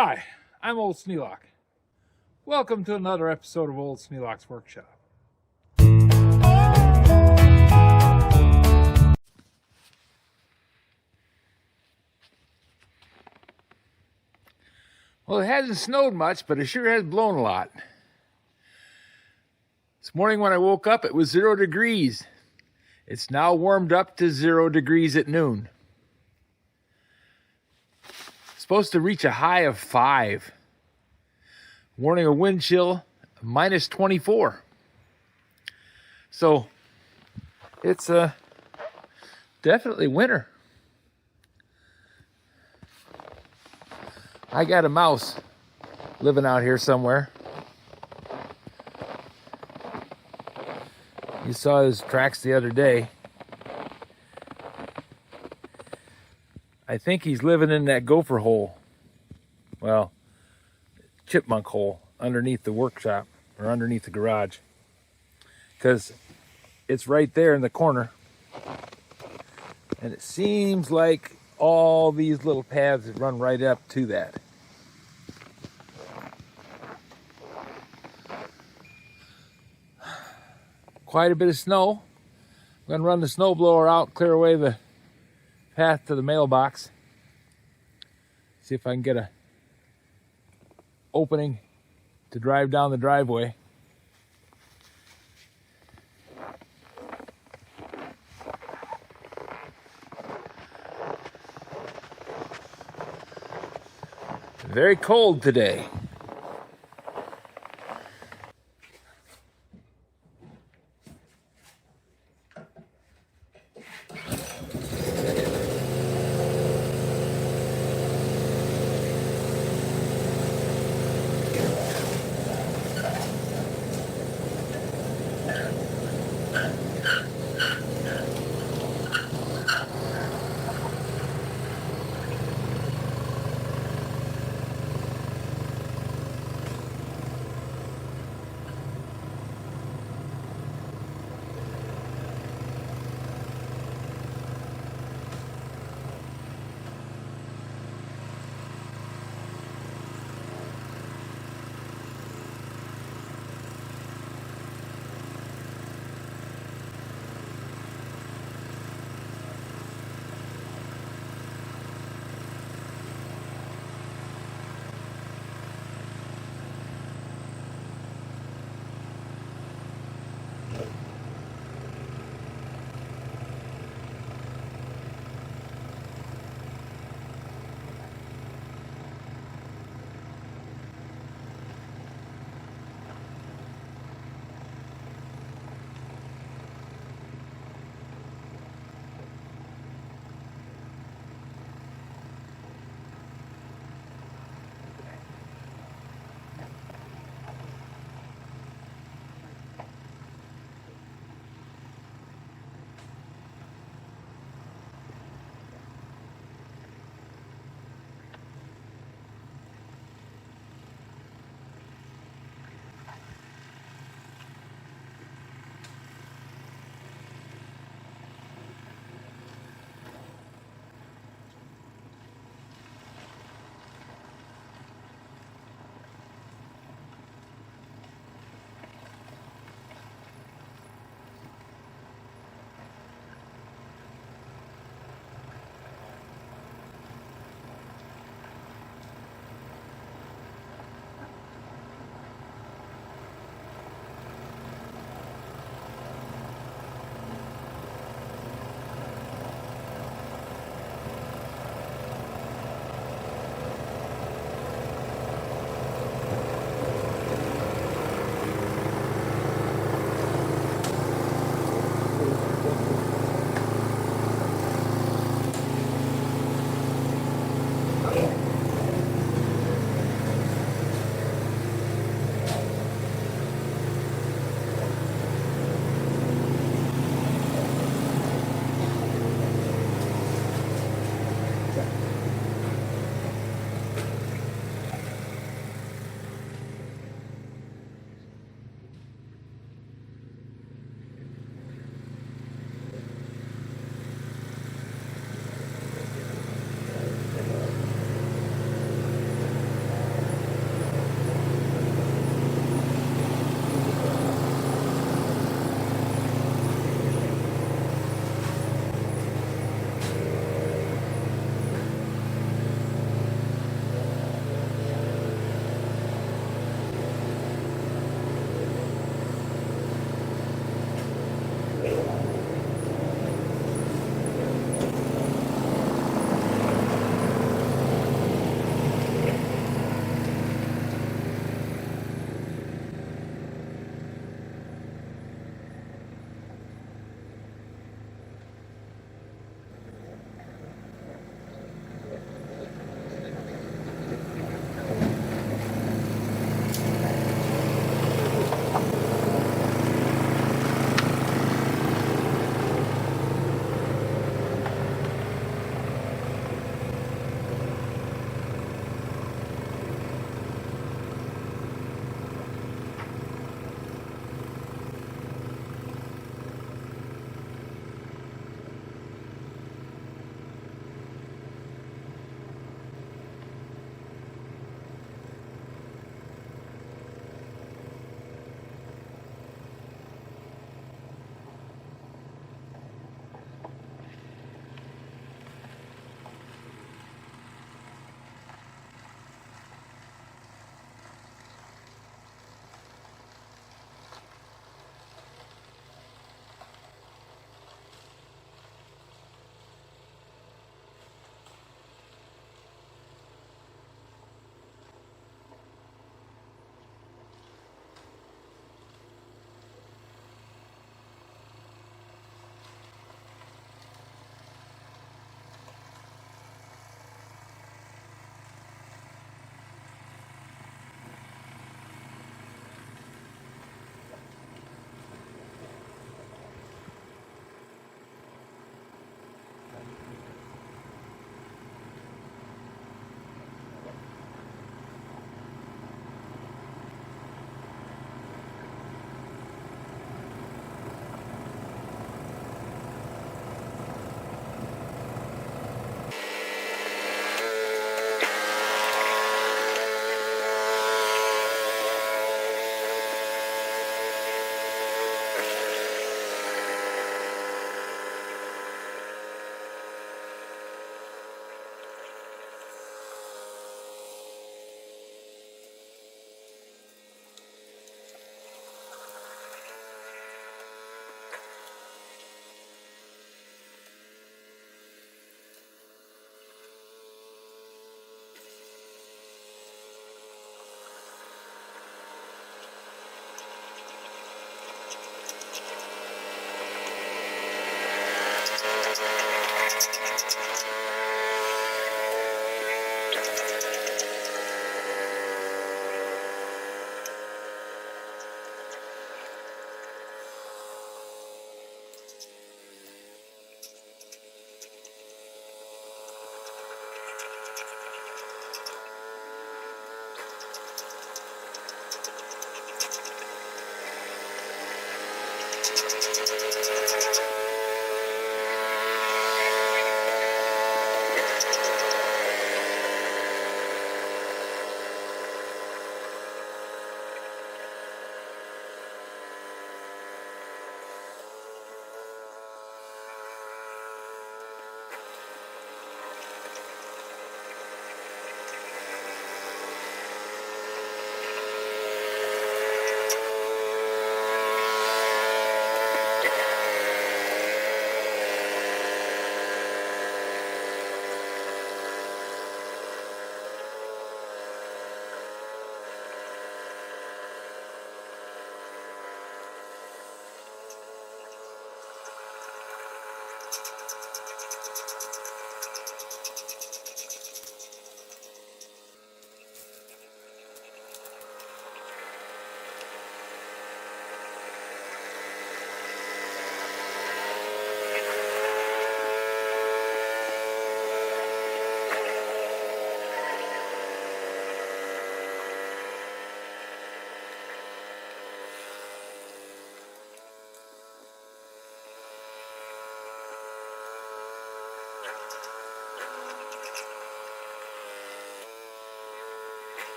Hi, I'm Old Sneelock. Welcome to another episode of Old Sneelock's Workshop. Well, it hasn't snowed much, but it sure has blown a lot. This morning when I woke up, it was 0 degrees. It's now warmed up to 0 degrees at noon. It's supposed to reach a high of 5. Warning a wind chill, minus 24. So, it's definitely winter. I got a mouse living out here somewhere. You saw his tracks the other day. I think he's living in that gopher hole. Well, chipmunk hole underneath the workshop or underneath the garage. Because it's right there in the corner. And it seems like all these little paths run right up to that. Quite a bit of snow. I'm going to run the snowblower out, clear away the path to the mailbox. See if I can get a opening to drive down the driveway. Very cold today.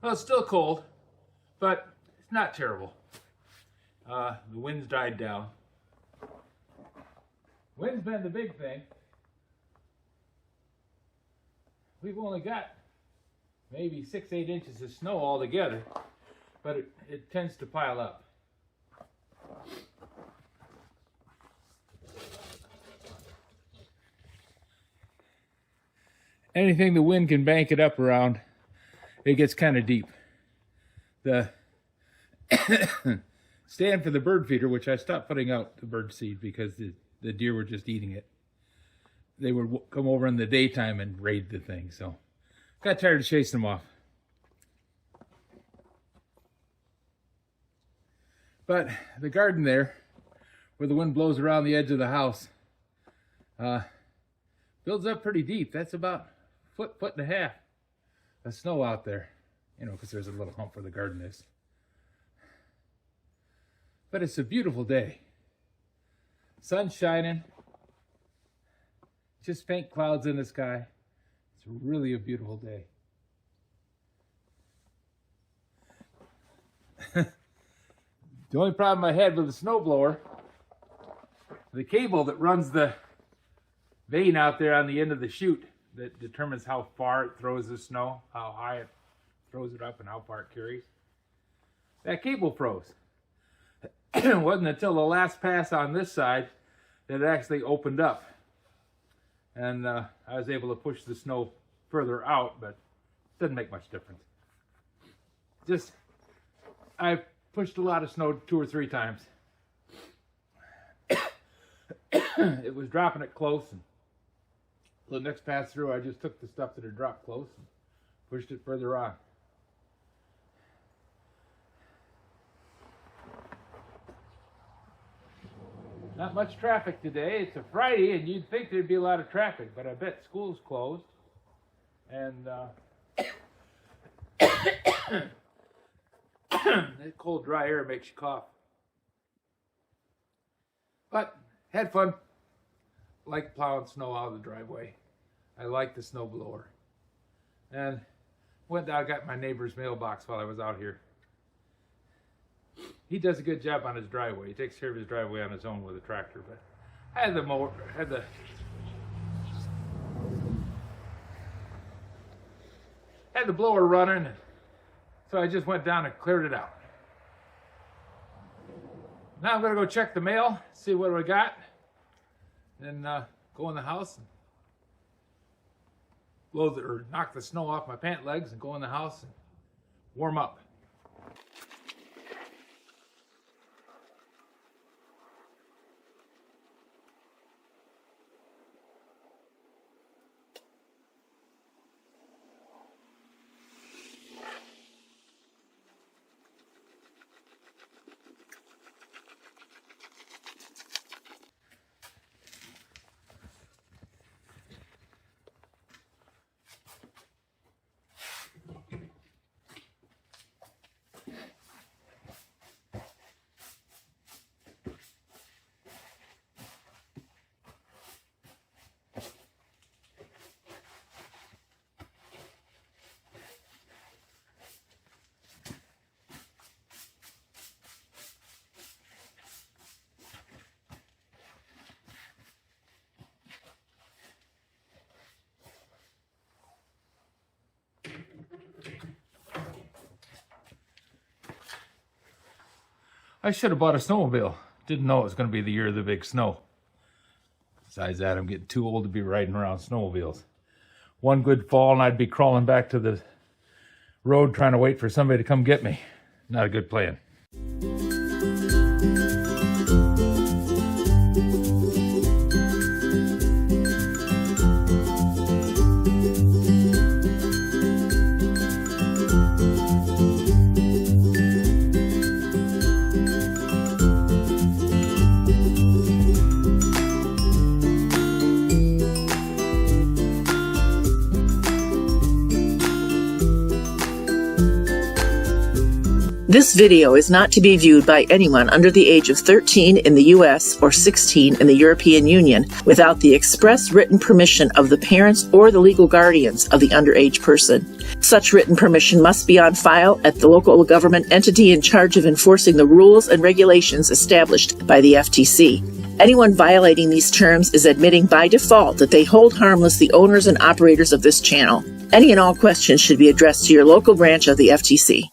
Well, it's still cold, but it's not terrible. The wind's died down. Wind's been the big thing. We've only got maybe 6-8 inches of snow altogether, but it tends to pile up. Anything the wind can bank it up around, it gets kind of deep. The stand for the bird feeder, which I stopped putting out the bird seed because the deer were just eating it. They would come over in the daytime and raid the thing, so got tired of chasing them off. But the garden there, where the wind blows around the edge of the house, builds up pretty deep. That's about a foot and a half of snow out there, because there's a little hump where the garden is. But it's a beautiful day. Sun's shining, just faint clouds in the sky. It's really a beautiful day. The only problem I had with the snowblower, the cable that runs the vane out there on the end of the chute that determines how far it throws the snow, how high it throws it up and how far it carries. That cable froze. It wasn't until the last pass on this side that it actually opened up. And I was able to push the snow further out, but it doesn't make much difference. I pushed a lot of snow 2 or 3 times. It was dropping it close, and the next pass through, I just took the stuff that had dropped close and pushed it further on. Not much traffic today. It's a Friday, and you'd think there'd be a lot of traffic, but I bet school's closed. And that cold, dry air makes you cough. But had fun. Like plowing snow out of the driveway. I like the snow blower. And went down, got my neighbor's mailbox while I was out here. He does a good job on his driveway. He takes care of his driveway on his own with a tractor. But I had the blower running. So I just went down and cleared it out. Now I'm gonna go check the mail, see what we got, then go in the house and knock the snow off my pant legs and go in the house and warm up. I should have bought a snowmobile. Didn't know it was going to be the year of the big snow. Besides that, I'm getting too old to be riding around snowmobiles. One good fall and I'd be crawling back to the road trying to wait for somebody to come get me. Not a good plan. This video is not to be viewed by anyone under the age of 13 in the U.S. or 16 in the European Union without the express written permission of the parents or the legal guardians of the underage person. Such written permission must be on file at the local government entity in charge of enforcing the rules and regulations established by the FTC. Anyone violating these terms is admitting by default that they hold harmless the owners and operators of this channel. Any and all questions should be addressed to your local branch of the FTC.